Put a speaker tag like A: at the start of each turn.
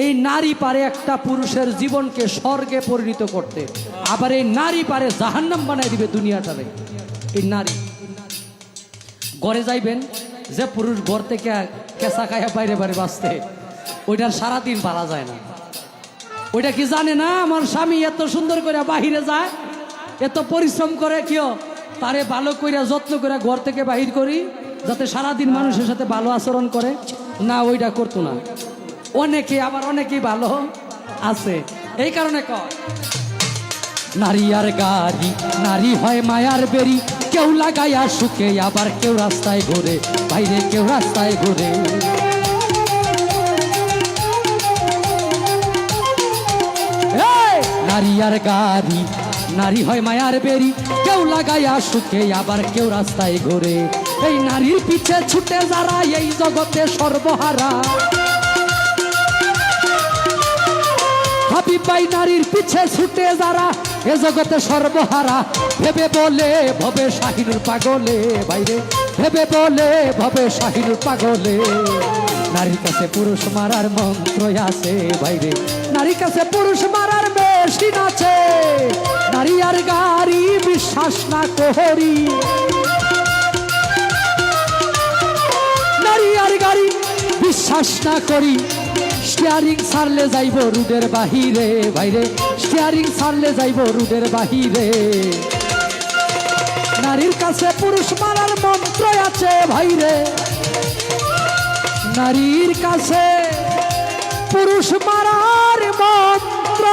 A: এই নারী পারে একটা পুরুষের জীবনকে স্বর্গে পরিণত করতে, আবার এই নারী পারে জাহান্নাম বানাই দিবে দুনিয়াটারে। এই নারী ঘরে যাইবেন, যে পুরুষ ঘর থেকে কেঁচা খায়া বাইরে বাইরে বাঁচতে, ওইটার সারাদিন পারা যায় না। ওইটা কি জানে না আমার স্বামী এত সুন্দর করে বাহিরে যায়, এত পরিশ্রম করে, কেউ তারে ভালো করে যত্ন করে ঘর থেকে বাহির করি যাতে সারাদিন মানুষের সাথে ভালো আচরণ করে? না, ওইটা করতো না। অনেকে আবার অনেকেই ভালো আছে, এই কারণে কয় নারী আর গাড়ি, নারী হয় মায়ার বেরি, কেউ লাগাইয়া সুখে আবার কেউ রাস্তায় ঘুরে, বাইরে কেউ রাস্তায় ঘুরে। নারী আর গাড়ি, নারী হয় মায়ার বেরি, কেউ লাগাইয়া সুখে আবার কেউ রাস্তায় ঘুরে। এই নারীর পিছে ছুটে যারা এই জগতে সর্বহারা, হাবিব ভাই নারীর পিছে ছুটে যারা এ জগতে সর্বহারা, ভেবে বলে ভবে শাহিনুর পাগলে, বাইরে ভেবে বলে ভবে শাহিনুর পাগলে। নারীর কাছে পুরুষ মারার মন্ত্র আছে, বাইরে নারীর কাছে পুরুষ মারার মেশিন আছে। নারী আর গাড়ি বিশ্বাস না করি, নারী আর গাড়ি বিশ্বাস না করি। স্টিয়ারিং ছাড়লে যাইব রুডের বাহিরে, বাইরে স্টিয়ারিং ছাড়লে যাইব রুডের বাহিরে। নারীর কাছে পুরুষ মারার মন্ত্র আছে ভাইরে, নারীর কাছে পুরুষ মারার মন্ত্র